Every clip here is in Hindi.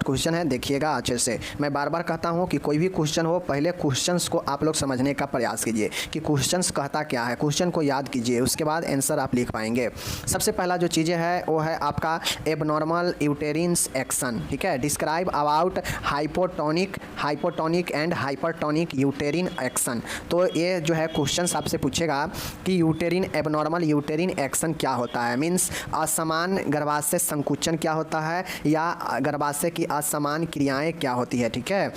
क्वेश्चन है, देखिएगा अच्छे से। मैं बार बार कहता हूँ कि कोई भी क्वेश्चन हो, पहले क्वेश्चंस को आप लोग समझने का प्रयास कीजिए कि क्वेश्चंस कहता क्या है, क्वेश्चन को याद कीजिए, उसके बाद आंसर आप लिख पाएंगे। सबसे पहला जो चीज़ें है वो है आपका एबनॉर्मल यूटेरिन्स एक्शन, ठीक है। Describe about hypotonic and hypertonic यूटेरिन action. तो ये जो है क्वेश्चन आपसे पूछेगा कि यूटेरिन एबनॉर्मल यूटेरिन एक्शन क्या होता है, मीन्स असमान गर्भाशय संकुचन क्या होता है या गर्भाशय की असमान क्रियाएं क्या होती है, ठीक है।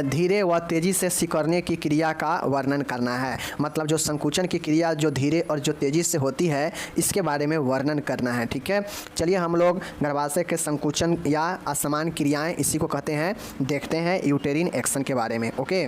धीरे व तेज़ी से सिकुड़ने की क्रिया का वर्णन करना है, मतलब जो संकुचन की क्रिया जो धीरे और जो तेज़ी से होती है इसके बारे में वर्णन करना है, ठीक है। चलिए हम लोग गर्भाशय के संकुचन या असमान क्रियाएं इसी को कहते हैं, देखते हैं यूटेरिन एक्शन के बारे में। ओके,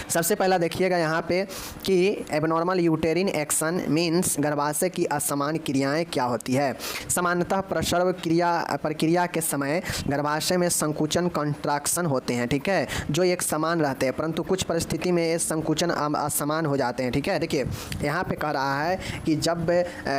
सबसे पहला देखिएगा यहाँ पे कि एबनॉर्मल यूटेरिन एक्शन मीन्स गर्भाशय की असमान क्रियाएं क्या होती है। सामान्यतः प्रसव प्रक्रिया के समय गर्भाशय में संकुचन कंट्रैक्शन होते हैं, ठीक है, जो एक समान रहते हैं, परंतु कुछ परिस्थिति में ये संकुचन असमान हो जाते हैं, ठीक है। देखिए यहाँ पे कह रहा है कि जब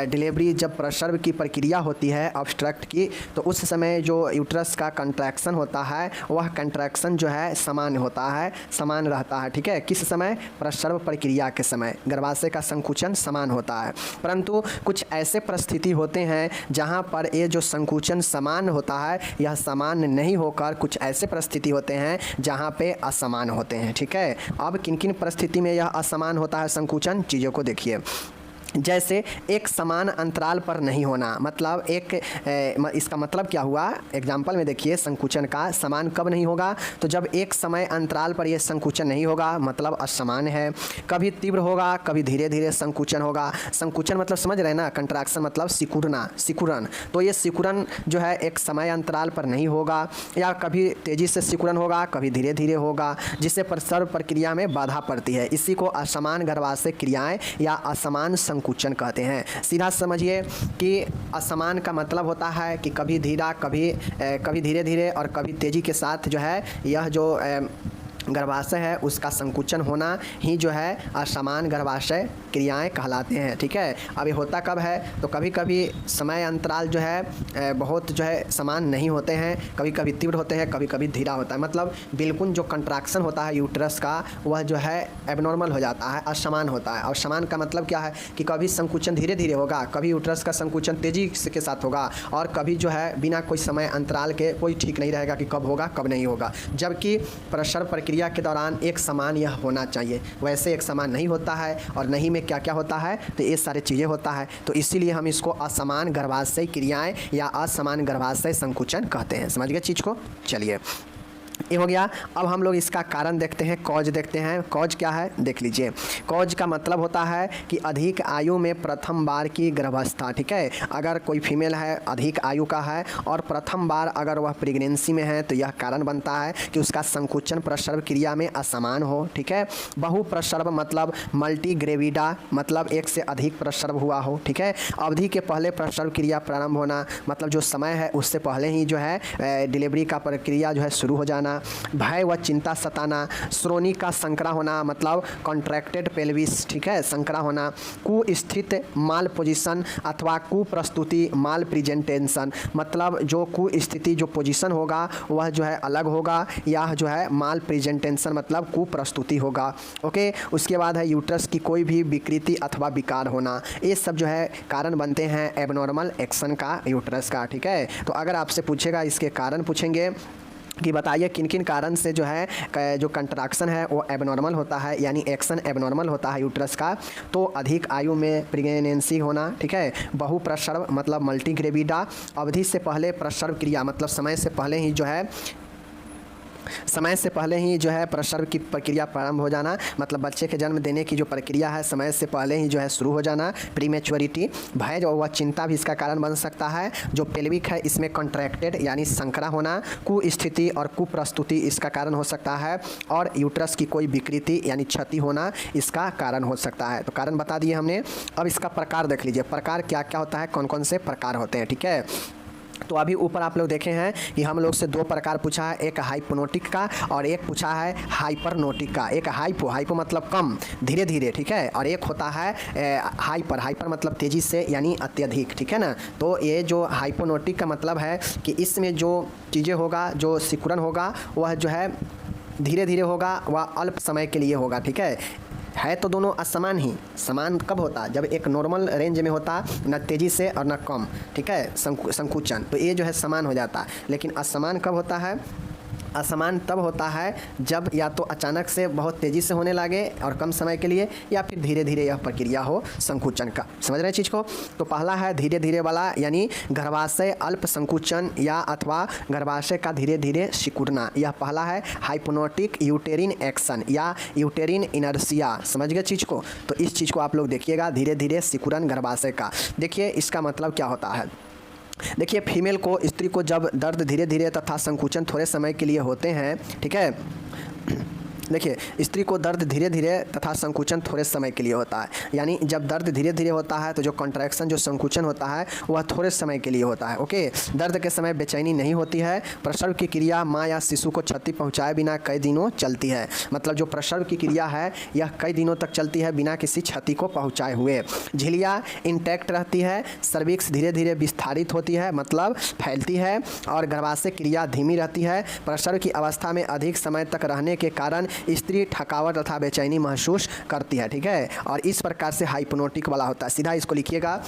डिलीवरी जब प्रसव की प्रक्रिया होती है ऑब्स्ट्रक्ट की, तो उस समय जो यूट्रस का कंट्रैक्शन होता है वह कंट्रैक्शन जो है समान होता है, समान रहता है, ठीक है। किस समय? प्रसव प्रक्रिया के समय गर्भाशय का संकुचन समान होता है, परंतु कुछ ऐसे परिस्थिति होते हैं जहां पर ये जो संकुचन समान होता है यह समान नहीं होकर कुछ ऐसे परिस्थिति होते हैं जहां पे असमान होते हैं, ठीक है। अब किन किन परिस्थिति में यह असमान होता है संकुचन, चीज़ों को देखिए। जैसे एक समान अंतराल पर नहीं होना, मतलब इसका मतलब क्या हुआ, एग्जाम्पल में देखिए संकुचन का समान कब नहीं होगा, तो जब एक समय अंतराल पर यह संकुचन नहीं होगा मतलब असमान है। कभी तीव्र होगा, कभी धीरे धीरे संकुचन होगा। संकुचन मतलब समझ रहे हैं ना, कंट्रैक्शन मतलब सिकुड़न, तो ये सिकुड़न जो है एक समय अंतराल पर नहीं होगा, या कभी तेज़ी से सिकुड़न होगा, कभी धीरे धीरे होगा, जिससे प्रसव प्रक्रिया में बाधा पड़ती है। इसी को असमान गर्भाशय क्रियाएँ या असमान संकुचन कहते हैं। सीधा समझिए कि असमान का मतलब होता है कि कभी धीरे धीरे और कभी तेज़ी के साथ जो है यह जो गर्भाशय है उसका संकुचन होना ही जो है असमान गर्भाशय क्रियाएं कहलाते हैं, ठीक है। अब ये होता कब है, तो कभी कभी समय अंतराल जो है बहुत जो है समान नहीं होते हैं, कभी कभी तीव्र होते हैं, कभी कभी धीरा होता है, मतलब बिल्कुल जो कंट्रैक्शन होता है यूट्रस का वह जो है एबनॉर्मल हो जाता है, असमान होता है। और समान का मतलब क्या है कि कभी संकुचन धीरे धीरे होगा, कभी यूट्रस का संकुचन तेज़ी के साथ होगा, और कभी जो है बिना कोई समय अंतराल के कोई ठीक नहीं रहेगा कि कब होगा कब नहीं होगा। जबकि प्रसव प्रक्रिया के दौरान एक समान यह होना चाहिए, वैसे एक समान नहीं होता है, और नहीं में क्या क्या होता है, तो ये सारी चीज़ें होता है। तो इसीलिए हम इसको असमान गर्भाशय क्रियाएं या असमान गर्भाशय संकुचन कहते हैं। समझ गए चीज़ को। चलिए ये हो गया। अब हम लोग इसका कारण देखते हैं, कॉज देखते हैं। कॉज क्या है देख लीजिए। कॉज का मतलब होता है कि अधिक आयु में प्रथम बार की गर्भावस्था, ठीक है। अगर कोई फीमेल है अधिक आयु का है और प्रथम बार अगर वह प्रेगनेंसी में है तो यह कारण बनता है कि उसका संकुचन प्रसव क्रिया में असमान हो, ठीक है। बहु प्रसव मतलब मल्टी ग्रेविडा, मतलब एक से अधिक प्रसव हुआ हो, ठीक है। अवधि के पहले प्रसव क्रिया प्रारंभ होना, मतलब जो समय है उससे पहले ही जो है डिलीवरी का प्रक्रिया जो है शुरू हो जाना। भय व चिंता सताना, श्रोणि का संकरा होना, मतलब कॉन्ट्रैक्टेड पेल्विस, ठीक है, संकरा होना। कुस्थित माल पोजीशन अथवा कुप्रस्तुति माल प्रेजेंटेशन, मतलब जो कुस्थिति जो पोजीशन होगा वह जो है अलग होगा, या जो है माल प्रेजेंटेशन मतलब कुप्रस्तुति होगा। ओके, उसके बाद है यूट्रस की कोई भी विकृति अथवा विकार होना। ये सब जो है कारण बनते हैं एबनॉर्मल एक्शन का यूट्रस का, ठीक है। तो अगर आपसे पूछेगा इसके कारण पूछेंगे कि बताइए किन किन कारण से जो है जो कंट्रैक्शन है वो एबनॉर्मल होता है, यानी एक्शन एबनॉर्मल होता है यूट्रस का। तो अधिक आयु में प्रेगनेंसी होना, ठीक है। बहु प्रसव मतलब मल्टी ग्रेविडा, अवधि से पहले प्रसव क्रिया मतलब समय से पहले ही जो है प्रसव की प्रक्रिया प्रारंभ हो जाना, मतलब बच्चे के जन्म देने की जो प्रक्रिया है समय से पहले ही जो है शुरू हो जाना, प्रीमेच्योरिटी। भय जो वह चिंता भी इसका कारण बन सकता है। जो पेल्विक है इसमें कॉन्ट्रैक्टेड यानी संकरा होना, कुस्थिति और कुप्रस्तुति इसका कारण हो सकता है, और यूट्रस की कोई विकृति यानी क्षति होना इसका कारण हो सकता है। तो कारण बता दिए हमने। अब इसका प्रकार देख लीजिए, प्रकार क्या क्या होता है, कौन कौन से प्रकार होते हैं, ठीक है। तो अभी ऊपर आप लोग देखे हैं कि हम लोग से दो प्रकार पूछा है, एक हाइपोनोटिक का और एक पूछा है हाइपरनोटिक का। एक हाइपो मतलब कम धीरे धीरे, ठीक है, और एक होता है हाइपर मतलब तेज़ी से यानी अत्यधिक, ठीक है ना। तो ये जो हाइपोनोटिक का मतलब है कि इसमें जो चीज़ें होगा, जो सिकुड़न होगा वह जो है धीरे धीरे होगा, वह अल्प समय के लिए होगा, ठीक है तो दोनों असमान ही। समान कब होता है? जब एक नॉर्मल रेंज में होता, न तेज़ी से और न कम, ठीक है, संकुचन, तो ये जो है समान हो जाता है। लेकिन असमान कब होता है? असमान तब होता है जब या तो अचानक से बहुत तेज़ी से होने लगे और कम समय के लिए, या फिर धीरे धीरे यह प्रक्रिया हो संकुचन का। समझ रहे हैं चीज़ को? तो पहला है धीरे धीरे वाला, यानी गर्भाशय अल्प संकुचन या अथवा गर्भाशय का धीरे धीरे सिकुड़ना, यह पहला है हाइपोनोटिक यूटेरिन एक्शन या यूटेरिन इनर्शिया। समझ गए चीज़ को? तो इस चीज़ को आप लोग देखिएगा, धीरे धीरे सिकुड़न गर्भाशय का। देखिए इसका मतलब क्या होता है। देखिए फीमेल को, स्त्री को जब दर्द धीरे धीरे तथा संकुचन थोड़े समय के लिए होते हैं, ठीक है, देखिए स्त्री को दर्द धीरे धीरे तथा संकुचन थोड़े समय के लिए होता है। यानी जब दर्द धीरे धीरे होता है तो जो कॉन्ट्रैक्शन, जो संकुचन होता है वह थोड़े समय के लिए होता है। ओके, दर्द के समय बेचैनी नहीं होती है। प्रसव की क्रिया माँ या शिशु को क्षति पहुँचाए बिना कई दिनों चलती है। मतलब जो प्रसव की क्रिया है यह कई दिनों तक चलती है बिना किसी क्षति को पहुँचाए हुए। झिल्लियाँ इंटैक्ट रहती है। सर्विक्स धीरे धीरे विस्तारित होती है, मतलब फैलती है, और गर्भाशय क्रिया धीमी रहती है। प्रसव की अवस्था में अधिक समय तक रहने के कारण स्त्री थकावट तथा बेचैनी महसूस करती है, ठीक है, और इस प्रकार से हाइपोनोटिक वाला होता है। सीधा इसको लिखिएगा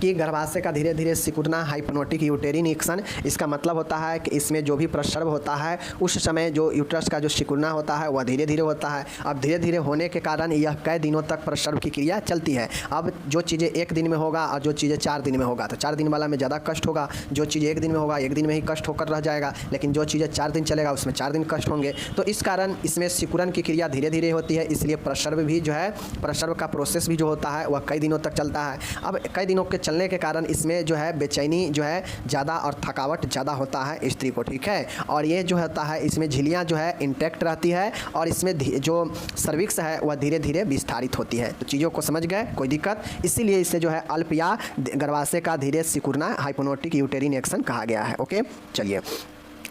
कि गर्भाशय का धीरे धीरे सिकुड़ना, हाइपोनोटिक यूटेरिन एक्शन। इसका मतलब होता है कि इसमें जो भी प्रसव होता है उस समय जो यूट्रस का जो सिकुड़ना होता है वह धीरे धीरे होता है। अब धीरे धीरे होने के कारण यह कई दिनों तक प्रसव की क्रिया चलती है। अब जो चीज़ें एक दिन में होगा और जो चीज़ें 4 दिन में होगा, तो 4 दिन वाला में ज़्यादा कष्ट होगा। जो चीज़ एक दिन में होगा, एक दिन में ही कष्ट होकर रह जाएगा, लेकिन जो चीज़ें 4 दिन चलेगा उसमें 4 दिन कष्ट होंगे। तो इस कारण इसमें सिकुड़न की क्रिया धीरे धीरे होती है, इसलिए प्रसव भी जो है, प्रसव का प्रोसेस भी जो होता है वह कई दिनों तक चलता है। अब कई दिनों के चलने के कारण इसमें जो है बेचैनी जो है ज़्यादा और थकावट ज़्यादा होता है स्त्री को, ठीक है। और ये जो होता है इसमें झिल्लियाँ जो है इंटैक्ट रहती है, और इसमें जो सर्विक्स है वह धीरे धीरे विस्तारित होती है। तो चीज़ों को समझ गए, कोई दिक्कत? इसीलिए इसे जो है अल्प या गर्भाशय का धीरे सिकुड़ना हाइपोनोटिक यूटेरिन एक्शन कहा गया है। ओके, चलिए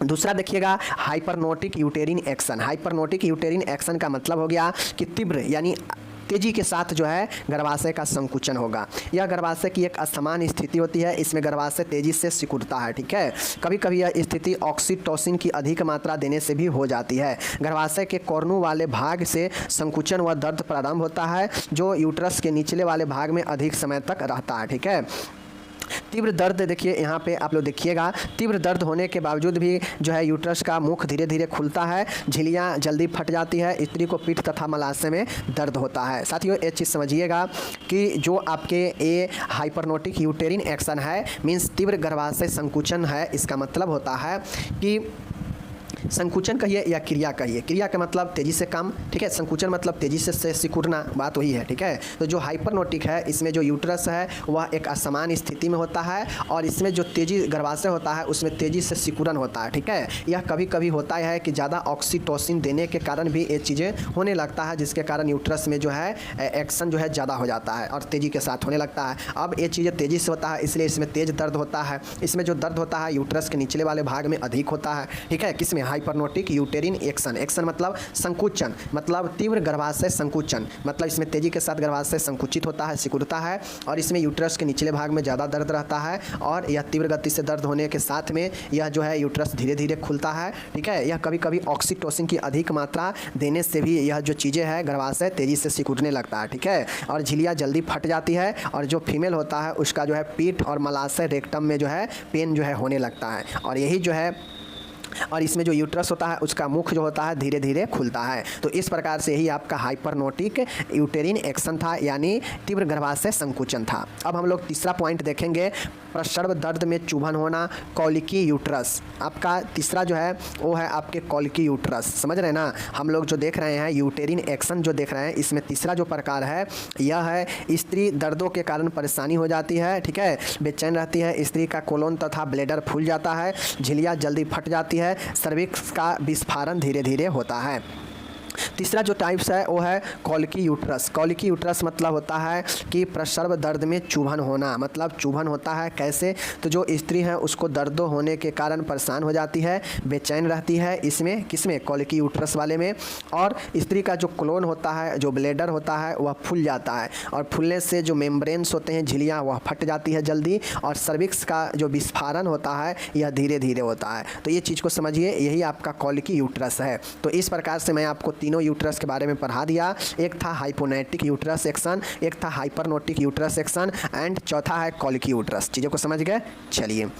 दूसरा देखिएगा, हाइपरनोटिक यूटेरिन एक्शन। हाइपरनोटिक यूटेरिन एक्शन का मतलब हो गया कि तीव्र यानी तेजी के साथ जो है गर्भाशय का संकुचन होगा। यह गर्भाशय की एक असमान स्थिति होती है। इसमें गर्भाशय तेजी से सिकुड़ता है, ठीक है। कभी कभी यह स्थिति ऑक्सीटोसिन की अधिक मात्रा देने से भी हो जाती है। गर्भाशय के कोर्नू वाले भाग से संकुचन व दर्द प्रारंभ होता है, जो यूट्रस के निचले वाले भाग में अधिक समय तक रहता है, ठीक है। तीव्र दर्द, देखिए यहाँ पे आप लोग देखिएगा, तीव्र दर्द होने के बावजूद भी जो है यूट्रस का मुख धीरे धीरे खुलता है, झिल्लियाँ जल्दी फट जाती है, स्त्री को पीठ तथा मलाशय में दर्द होता है। साथियों एक चीज़ समझिएगा कि जो आपके ये हाइपरनोटिक यूटेरिन एक्शन है, मीन्स तीव्र गर्भाशय संकुचन है, इसका मतलब होता है कि संकुचन कहिए या क्रिया कहिए, क्रिया का मतलब तेज़ी से काम, ठीक है, संकुचन मतलब तेज़ी से सिकुड़ना, बात वही है, ठीक है। तो जो हाइपरनोटिक है इसमें जो यूट्रस है वह एक असमान स्थिति में होता है, और इसमें जो तेज़ी गर्भाशय होता है उसमें तेज़ी से सिकुड़न होता है, ठीक है। यह कभी कभी होता है कि ज़्यादा ऑक्सीटोसिन देने के कारण भी ये चीज़ें होने लगता है, जिसके कारण यूट्रस में जो है एक्शन जो है ज़्यादा हो जाता है और तेज़ी के साथ होने लगता है। अब ये चीज़ें तेज़ी से होता है, इसलिए इसमें तेज़ दर्द होता है। इसमें जो दर्द होता है यूट्रस के निचले वाले भाग में अधिक होता है, ठीक है। किसमें? हाइपरनोटिक यूटेरिन एक्शन। एक्शन मतलब संकुचन, मतलब तीव्र गर्भाशय संकुचन, मतलब इसमें तेजी के साथ गर्भाशय संकुचित होता है, सिकुड़ता है, और इसमें यूट्रस के निचले भाग में ज़्यादा दर्द रहता है, और यह तीव्र गति से दर्द होने के साथ में यह जो है यूट्रस धीरे धीरे खुलता है, ठीक है। यह कभी कभी ऑक्सीटोसिन की अधिक मात्रा देने से भी यह जो चीज़ें हैं गर्भाशय तेज़ी से सिकुड़ने लगता है, ठीक है, और झिल्लियाँ जल्दी फट जाती है, और जो फीमेल होता है उसका जो है पीठ और मलाशय रेक्टम में जो है पेन जो है होने लगता है, और यही जो है, और इसमें जो यूट्रस होता है उसका मुख जो होता है धीरे धीरे खुलता है। तो इस प्रकार से ही आपका हाइपरनोटिक यूटेरिन एक्शन था, यानी तीव्र गर्भाशय संकुचन था। अब हम लोग तीसरा पॉइंट देखेंगे, प्रसव दर्द में चुभन होना, कॉलिकी यूट्रस। आपका तीसरा जो है वो है आपके कॉलिकी यूट्रस। समझ रहे हैं ना? हम लोग जो देख रहे हैं यूटेरिन एक्शन जो देख रहे हैं, इसमें तीसरा जो प्रकार है यह है स्त्री दर्दों के कारण परेशानी हो जाती है, ठीक है, बेचैन रहती है, स्त्री का कोलोन तथा ब्लैडर फूल जाता है, झिल्लियाँ जल्दी फट जाती है, सर्विक्स का विस्फारण धीरे धीरे होता है। तीसरा जो टाइप्स है वो है कॉलिकी यूट्रस। कॉलिकी यूट्रस मतलब होता है कि प्रसव दर्द में चुभन होना, मतलब चुभन होता है कैसे, तो जो स्त्री है उसको दर्द होने के कारण परेशान हो जाती है, बेचैन रहती है, इसमें किसमें, कॉलिकी यूट्रस वाले में। और स्त्री का जो क्लोन होता है, जो ब्लेडर होता है वह फूल जाता है, और फूलने से जो मेम्ब्रेन्स होते हैं, झिल्लियाँ, वह फट जाती है जल्दी, और सर्विक्स का जो विस्फारण होता है यह धीरे धीरे होता है। तो ये चीज़ को समझिए, यही आपका कॉलिकी यूट्रस है। तो इस प्रकार से मैं आपको तीनों यूट्रस के बारे में पढ़ा दिया। एक था हाइपोनेटिक यूट्रस सेक्शन, एक था हाइपरनोटिक यूट्रस सेक्शन, एंड चौथा है कॉलिकी यूट्रस। चीज़ों को समझ गए। चलिए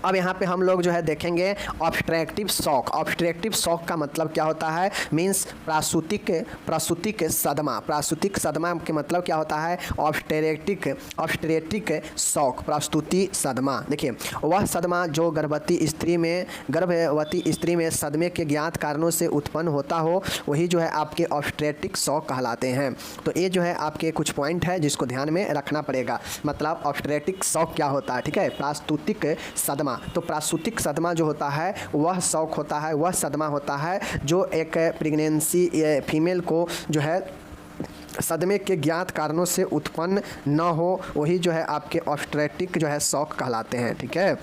अब यहाँ पे हम लोग जो है देखेंगे ऑब्स्ट्रक्टिव शॉक। ऑब्स्ट्रक्टिव शॉक का मतलब क्या होता है, मीन्स प्रासूतिक सदमा। प्रासूतिक सदमा के मतलब क्या होता है, ऑब्स्ट्रेटिक शॉक, प्रस्तुति सदमा। देखिए वह सदमा जो गर्भवती स्त्री में सदमे के ज्ञात कारणों से उत्पन्न होता हो, वही जो है आपके ऑब्स्ट्रेटिक शॉक कहलाते हैं। तो ये जो है आपके कुछ पॉइंट है जिसको ध्यान में रखना पड़ेगा। मतलब ऑब्स्ट्रेटिक शॉक क्या होता है, ठीक है, प्रास्तुतिक सदमा। तो प्रासूतिक सदमा जो होता है वह शॉक होता है, वह सदमा होता है जो एक प्रेगनेंसी फीमेल को जो है सदमे के ज्ञात कारणों से उत्पन्न न हो, वही जो है आपके ऑब्स्ट्रेटिक जो है शॉक कहलाते हैं। ठीक है,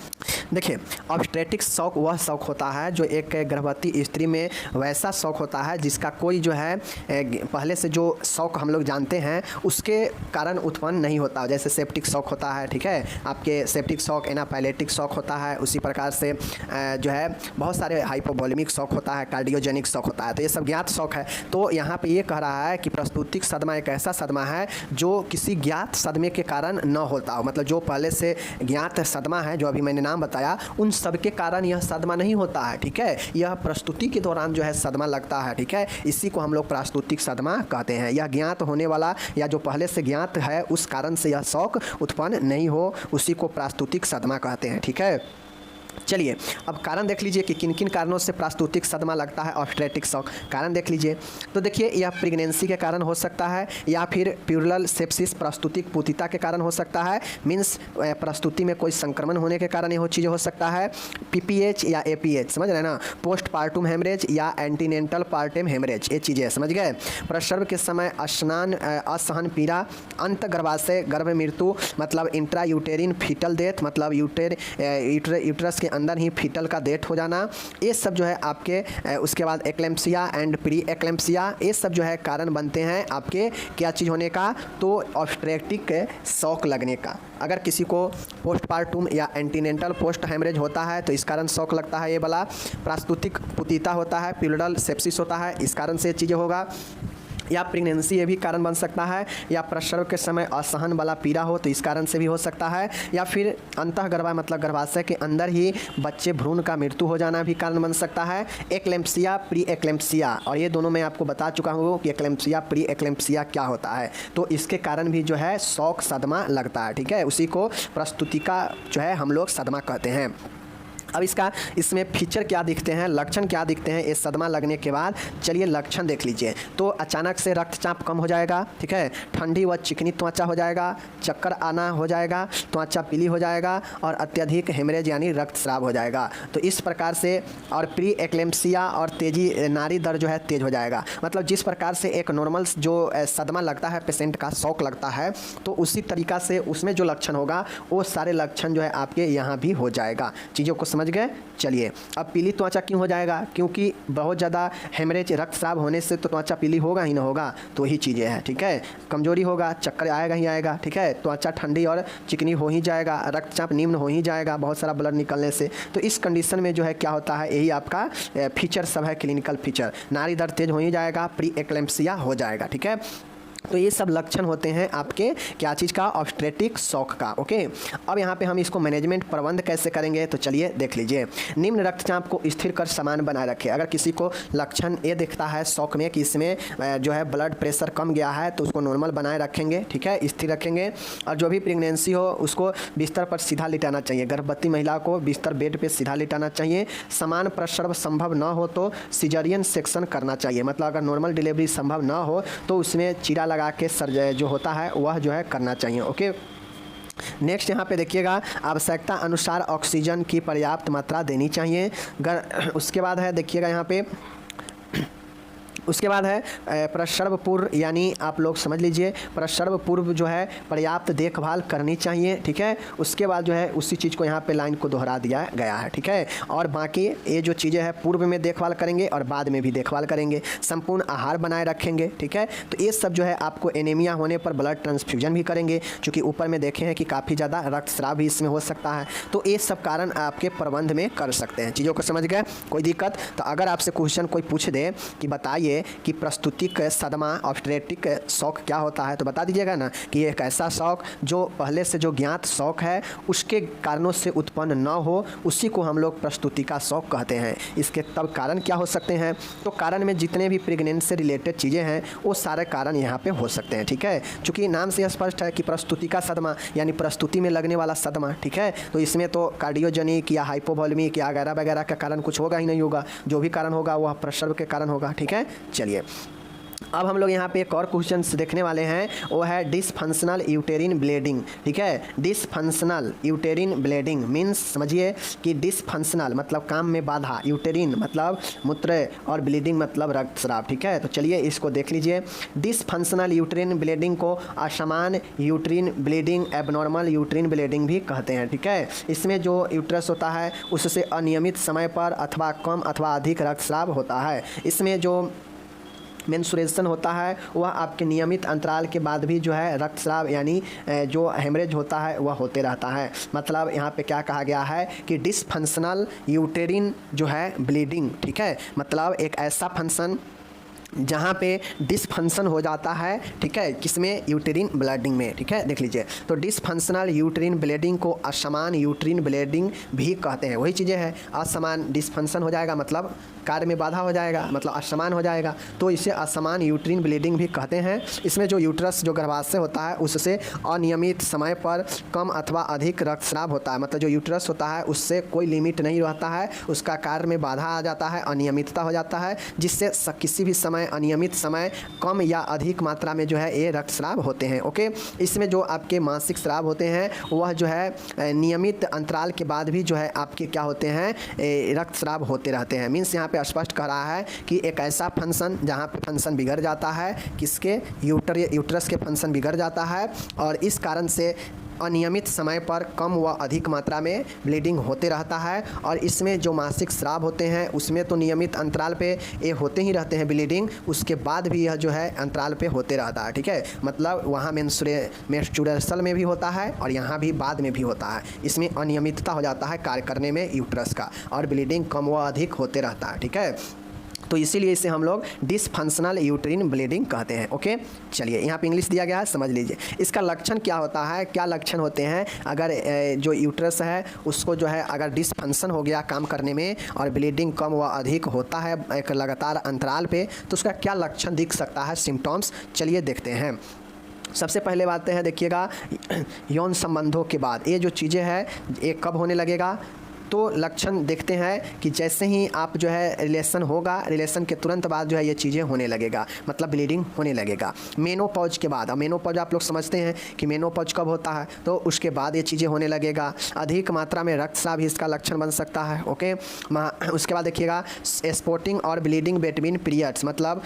देखिए ऑब्स्ट्रेटिक शॉक वह शॉक होता है जो एक गर्भवती स्त्री में वैसा शॉक होता है जिसका कोई जो है पहले से जो शॉक हम लोग जानते हैं उसके कारण उत्पन्न नहीं होता। जैसे सेप्टिक शॉक होता है, ठीक है, आपके सेप्टिक शॉक, एनाफाइलेटिक शॉक होता है, उसी प्रकार से जो है बहुत सारे हाइपोवोलेमिक शॉक होता है, कार्डियोजेनिक शॉक होता है। तो ये सब ज्ञात शॉक है। तो यहाँ पे ये कह रहा है कि प्रस्तुतिक सदमा एक ऐसा सदमा है जो किसी ज्ञात सदमे के कारण न होता हो, मतलब जो पहले से ज्ञात सदमा है जो अभी मैंने नाम बताया उन सब के कारण यह सदमा नहीं होता है। ठीक है, यह प्रस्तुति के दौरान जो है सदमा लगता है। ठीक है, इसी को हम लोग प्रास्तुतिक सदमा कहते हैं। यह ज्ञात होने वाला या जो पहले से ज्ञात है उस कारण से यह शॉक उत्पन्न नहीं हो, उसी को प्रास्तुतिक सदमा कहते हैं। ठीक है, चलिए अब कारण देख लीजिए कि किन किन कारणों से प्रास्तुतिक सदमा लगता है, ऑब्स्ट्रेटिक शॉक। कारण देख लीजिए, तो देखिए यह प्रेगनेंसी के कारण हो सकता है, या फिर प्यूरल सेप्सिस प्रास्तुतिक पुतिता के कारण हो सकता है, मीन्स प्रस्तुति में कोई संक्रमण होने के कारण ये चीज़ हो सकता है। पीपीएच या एपीएच, समझ रहे हैं ना, पोस्ट पार्टम हेमरेज या एंटीनेंटल पार्टम हेमरेज, ये चीज़ें समझ गए। प्रसव के समय असहन पीड़ा, अंत गर्भाशय गर्भ मृत्यु, मतलब इंट्रा यूटेरिन फीटल डेथ, मतलब यूटरस के अंदर ही फीटल का डेथ हो जाना, ये सब जो है आपके उसके बाद एक्लेम्पसिया एंड प्री एक्लेम्पसिया, ये सब जो है कारण बनते हैं आपके क्या चीज़ होने का, तो ऑब्स्ट्रेटिक शॉक लगने का। अगर किसी को पोस्टपार्टम या एंटीनेंटल पोस्ट हेमरेज होता है तो इस कारण शॉक लगता है, ये वाला प्रास्तुतिक पुतिता होता है, प्यूरल सेप्सिस होता है, इस कारण से ये चीज़ें होगा। या प्रेगनेंसी ये भी कारण बन सकता है, या प्रसव के समय असहन वाला पीड़ा हो तो इस कारण से भी हो सकता है, या फिर अंतःगर्भा मतलब गर्भाशय के अंदर ही बच्चे भ्रूण का मृत्यु हो जाना भी कारण बन सकता है। एक्लेम्पसिया प्री एक्लेम्पसिया, और ये दोनों मैं आपको बता चुका हूँ कि एक्लेम्पसिया प्री एक्लेम्पसिया क्या होता है, तो इसके कारण भी जो है शॉक सदमा लगता है। ठीक है, उसी को प्रस्तुति का जो है हम लोग सदमा कहते हैं। अब इसमें फीचर क्या दिखते हैं, लक्षण क्या दिखते हैं इस सदमा लगने के बाद, चलिए लक्षण देख लीजिए। तो अचानक से रक्तचाप कम हो जाएगा, ठीक है, ठंडी व चिकनी त्वचा हो जाएगा, चक्कर आना हो जाएगा, त्वचा पीली हो जाएगा, और अत्यधिक हेमरेज यानी रक्तस्राव हो जाएगा। तो इस प्रकार से, और प्री एक्लेम्पसिया और तेजी नाड़ी दर जो है तेज हो जाएगा। मतलब जिस प्रकार से एक नॉर्मल जो सदमा लगता है पेशेंट का, शॉक लगता है, तो उसी तरीका से उसमें जो लक्षण होगा वो सारे लक्षण जो है आपके यहाँ भी हो जाएगा। चीज़ों को समझ गए। चलिए अब पीली त्वचा क्यों हो जाएगा, क्योंकि बहुत ज़्यादा हेमरेज रक्तस्राव होने से तो त्वचा पीली होगा ही ना होगा, तो वही चीज़ें हैं। ठीक है, कमजोरी होगा, चक्कर आएगा ही आएगा, ठीक है, त्वचा ठंडी और चिकनी हो ही जाएगा, रक्तचाप निम्न हो ही जाएगा बहुत सारा ब्लड निकलने से। तो इस कंडीशन में जो है क्या होता है, यही आपका फीचर सब है, क्लिनिकल फीचर। नाड़ी दर तेज हो ही जाएगा, प्री एक्लेम्पसिया हो जाएगा। ठीक है, तो ये सब लक्षण होते हैं आपके क्या चीज़ का, ऑब्स्ट्रेटिक शॉक का। ओके, अब यहाँ पे हम इसको मैनेजमेंट प्रबंध कैसे करेंगे, तो चलिए देख लीजिए। निम्न रक्तचाप को स्थिर कर समान बनाए रखें। अगर किसी को लक्षण ये दिखता है शॉक में कि इसमें जो है ब्लड प्रेशर कम गया है, तो उसको नॉर्मल बनाए रखेंगे, ठीक है, स्थिर रखेंगे। और जो भी प्रेगनेंसी हो उसको बिस्तर पर सीधा लिटाना चाहिए, गर्भवती महिला को बिस्तर बेड पर सीधा लिटाना चाहिए। समान प्रसव संभव न हो तो सिजरियन सेक्शन करना चाहिए, मतलब अगर नॉर्मल डिलीवरी संभव न हो तो उसमें चीरा लगा के सर्जरी जो होता है वह जो है करना चाहिए। ओके, नेक्स्ट यहाँ पे देखिएगा, आवश्यकता अनुसार ऑक्सीजन की पर्याप्त मात्रा देनी चाहिए। उसके बाद है देखिएगा यहाँ पे उसके बाद है प्रसव पूर्व, यानी आप लोग समझ लीजिए प्रसव पूर्व जो है पर्याप्त देखभाल करनी चाहिए, ठीक है। उसके बाद जो है उसी चीज़ को यहाँ पे लाइन को दोहरा दिया गया है, ठीक है। और बाकी ये जो चीज़ें हैं पूर्व में देखभाल करेंगे और बाद में भी देखभाल करेंगे, संपूर्ण आहार बनाए रखेंगे, ठीक है। तो ये सब जो है आपको एनीमिया होने पर ब्लड ट्रांसफ्यूजन भी करेंगे, क्योंकि ऊपर में देखे हैं कि काफ़ी ज़्यादा रक्तस्राव भी इसमें हो सकता है। तो ये सब कारण आपके प्रबंध में कर सकते हैं। चीज़ों को समझ गए, कोई दिक्कत? तो अगर आपसे क्वेश्चन कोई पूछ दे कि बताइए कि प्रस्तुतिक सदमा ऑब्स्टेट्रिक शौक क्या होता है, तो बता दीजिएगा ना कि एक ऐसा शौक जो पहले से जो ज्ञात शौक है उसके कारणों से उत्पन्न न हो, उसी को हम लोग प्रस्तुति का शौक कहते हैं। इसके तब कारण क्या हो सकते हैं? तो कारण में जितने भी प्रेगनेंसी से रिलेटेड चीज़ें हैं वो सारे कारण यहाँ पे हो सकते हैं, ठीक है। चूँकि नाम से स्पष्ट है कि प्रस्तुति का सदमा यानी प्रस्तुति में लगने वाला सदमा, ठीक है। तो इसमें तो कार्डियोजेनिक या हाइपोवोलेमिक या वगैरह वगैरह का कारण कुछ होगा ही नहीं होगा, जो भी कारण होगा वह प्रसव के कारण होगा, ठीक है। चलिए अब हम लोग यहाँ पे एक और क्वेश्चन देखने वाले हैं, वो है डिसफंक्शनल यूटेरिन ब्लीडिंग, ठीक है। डिसफंक्शनल यूटेरिन ब्लीडिंग मीन्स समझिए कि डिसफंक्शनल मतलब काम में बाधा, यूटेरिन मतलब मूत्र और ब्लीडिंग मतलब रक्तस्राव, ठीक है। तो चलिए इसको देख लीजिए। डिसफंक्शनल यूटेरिन ब्लीडिंग को असमान यूटेरिन ब्लीडिंग, एबनॉर्मल यूटेरिन ब्लीडिंग भी कहते हैं, ठीक है। इसमें जो यूट्रस होता है उससे अनियमित समय पर अथवा कम अथवा अधिक रक्तस्राव होता है। इसमें जो मेंस्ट्रुएशन होता है वह आपके नियमित अंतराल के बाद भी जो है रक्तस्राव यानी जो हेमरेज होता है वह होते रहता है। मतलब यहाँ पे क्या कहा गया है कि डिसफंक्शनल यूटेरिन जो है ब्लीडिंग, ठीक है, मतलब एक ऐसा फंक्शन जहाँ पे डिसफंक्शन हो जाता है, ठीक है, किसमें? यूटेरिन ब्लीडिंग में, ठीक है। देख लीजिए, तो डिसफंक्शनल यूटेरिन ब्लीडिंग को असमान यूटेरिन ब्लीडिंग भी कहते हैं। वही चीज़ें हैं, असमान डिसफंक्शन हो जाएगा मतलब कार्य में बाधा हो जाएगा, मतलब असमान हो जाएगा, तो इसे असमान यूटेरिन ब्लीडिंग भी कहते हैं। इसमें जो यूट्रस जो गर्भाशय होता है उससे अनियमित समय पर कम अथवा अधिक रक्तस्राव होता है। मतलब जो यूट्रस होता है उससे कोई लिमिट नहीं रहता है, उसका कार्य में बाधा आ जाता है, अनियमितता हो जाता है, जिससे किसी भी समय अनियमित समय कम या अधिक मात्रा में जो है ये रक्तस्राव होते हैं, ओके। इसमें जो आपके मासिक स्राव होते हैं वह जो है नियमित अंतराल के बाद भी जो है आपके क्या होते हैं, रक्तस्राव होते रहते हैं। मीन्स यहाँ पे स्पष्ट कह रहा है कि एक ऐसा फंक्शन जहाँ पे फंक्शन बिगड़ जाता है, किसके? यूट्रस के फंक्शन बिगड़ जाता है और इस कारण से अनियमित समय पर कम व अधिक मात्रा में ब्लीडिंग होते रहता है। और इसमें जो मासिक स्राव होते हैं उसमें तो नियमित अंतराल पे ये होते ही रहते हैं ब्लीडिंग, उसके बाद भी यह जो है अंतराल पे होते रहता है, ठीक है। मतलब वहाँ मेंस्ट्रुएशन में भी होता है और यहाँ भी बाद में भी होता है। इसमें अनियमितता हो जाता है कार्य करने में यूट्रस का और ब्लीडिंग कम व अधिक होते रहता है, ठीक है। तो इसीलिए इसे हम लोग डिसफंक्शनल यूटेरिन ब्लीडिंग कहते हैं, ओके। चलिए यहाँ पे इंग्लिश दिया गया है, समझ लीजिए। इसका लक्षण क्या होता है, क्या लक्षण होते हैं अगर जो यूट्रस है उसको जो है अगर डिसफंक्शन हो गया काम करने में और ब्लीडिंग कम व अधिक होता है एक लगातार अंतराल पे, तो उसका क्या लक्षण दिख सकता है, सिम्टम्स? चलिए देखते हैं। सबसे पहले बात है, देखिएगा, यौन संबंधों के बाद ये जो चीज़ें हैं ये कब होने लगेगा? तो लक्षण देखते हैं कि जैसे ही आप जो है रिलेशन होगा, रिलेशन के तुरंत बाद जो है ये चीज़ें होने लगेगा, मतलब ब्लीडिंग होने लगेगा। मेनोपॉज के बाद, अब मेनोपॉज आप लोग समझते हैं कि मेनोपॉज कब होता है, तो उसके बाद ये चीज़ें होने लगेगा। अधिक मात्रा में रक्तस्राव भी इसका लक्षण बन सकता है, ओके। उसके बाद देखिएगा स्पॉटिंग और ब्लीडिंग बिटवीन पीरियड्स, मतलब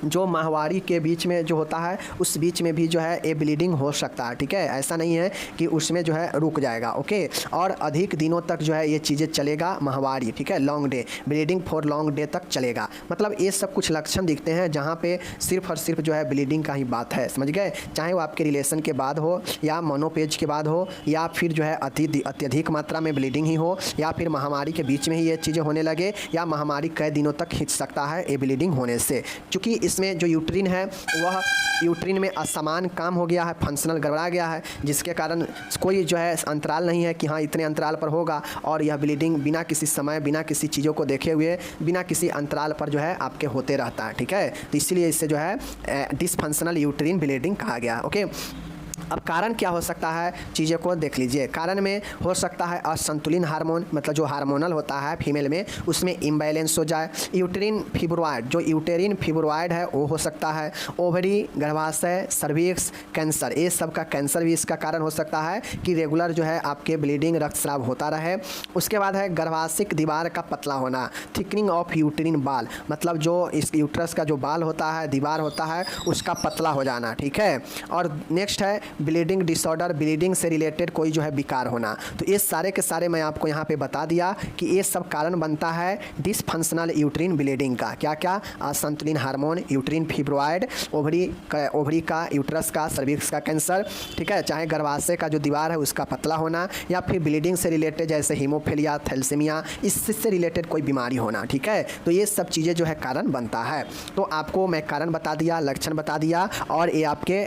जो माहवारी के बीच में जो होता है उस बीच में भी जो है ये ब्लीडिंग हो सकता है, ठीक है। ऐसा नहीं है कि उसमें जो है रुक जाएगा, ओके। और अधिक दिनों तक जो है ये चीज़ें चलेगा माहवारी, ठीक है, long day, bleeding for long day तक चलेगा। मतलब ये सब कुछ लक्षण दिखते हैं जहाँ पे सिर्फ और सिर्फ जो है ब्लीडिंग का ही बात है, समझ गए। चाहे वो आपके रिलेशन के बाद हो या मोनोपेज के बाद हो या फिर जो है अत्यधिक मात्रा में ब्लीडिंग ही हो या फिर महामारी के बीच में ही ये चीज़ें होने लगे या महामारी कई दिनों तक खींच सकता है ये ब्लीडिंग होने से। चूँकि इसमें जो यूट्रिन है वह यूट्रिन में असमान काम हो गया है, फंक्शनल गड़बड़ा गया है, जिसके कारण कोई जो है अंतराल नहीं है कि हाँ इतने अंतराल पर होगा और यह ब्लीडिंग बिना किसी समय, बिना किसी चीज़ों को देखे हुए, बिना किसी अंतराल पर जो है आपके होते रहता है, ठीक है। तो इसीलिए इससे जो है डिसफंक्शनल यूट्रिन ब्लीडिंग कहा गया, ओके। अब कारण क्या हो सकता है, चीज़ों को देख लीजिए। कारण में हो सकता है असंतुलित हार्मोन, मतलब जो हार्मोनल होता है फीमेल में उसमें इम्बैलेंस हो जाए। यूटेरिन फिब्रॉइड, जो यूटेरिन फिब्रॉइड है वो हो सकता है। ओवरी, गर्भाशय, सर्विक्स, कैंसर, ये सब का कैंसर भी इसका कारण हो सकता है कि रेगुलर जो है आपके ब्लीडिंग, रक्तस्राव होता रहे। उसके बाद है गर्भाशय दीवार का पतला होना, थिकनिंग ऑफ यूटेरिन बाल, मतलब जो इस यूट्रस का जो बाल होता है, दीवार होता है, उसका पतला हो जाना, ठीक है। और नेक्स्ट है ब्लीडिंग डिसऑर्डर, ब्लीडिंग से रिलेटेड कोई जो है विकार होना। तो ये सारे के सारे मैं आपको यहाँ पे बता दिया कि ये सब कारण बनता है डिसफंक्शनल यूट्रिन ब्लीडिंग का। क्या क्या? असंतुलित हार्मोन, यूट्रिन फिब्रॉइड, ओवरी का, यूट्रस का, सर्विक्स का कैंसर, ठीक है, चाहे गर्भाशय का जो दीवार है उसका पतला होना, या फिर ब्लीडिंग से रिलेटेड जैसे हीमोफीलिया, थैलेसीमिया, इससे रिलेटेड कोई बीमारी होना, ठीक है। तो ये सब चीज़ें जो है कारण बनता है। तो आपको मैं कारण बता दिया, लक्षण बता दिया, और ये आपके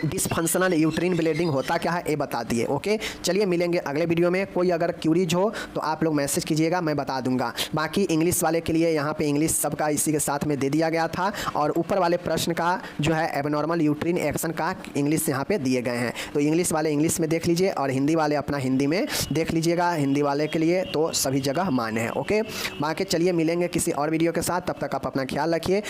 डिसफंक्शनल यूट्रिन ब्लीडिंग होता क्या है ये बता दिए। ओके, चलिए मिलेंगे अगले वीडियो में। कोई अगर क्यूरीज हो तो आप लोग मैसेज कीजिएगा, मैं बता दूंगा। बाकी इंग्लिश वाले के लिए यहाँ पे इंग्लिश सबका इसी के साथ में दे दिया गया था, और ऊपर वाले प्रश्न का जो है एबनॉर्मल यूट्रिन एक्शन का इंग्लिश यहाँ पे दिए गए हैं। तो इंग्लिश वाले इंग्लिश में देख लीजिए, और हिंदी वाले अपना हिंदी में देख लीजिएगा। हिंदी वाले के लिए तो सभी जगह मान्य है। ओके, बाकी चलिए मिलेंगे किसी और वीडियो के साथ, तब तक आप अपना ख्याल रखिए।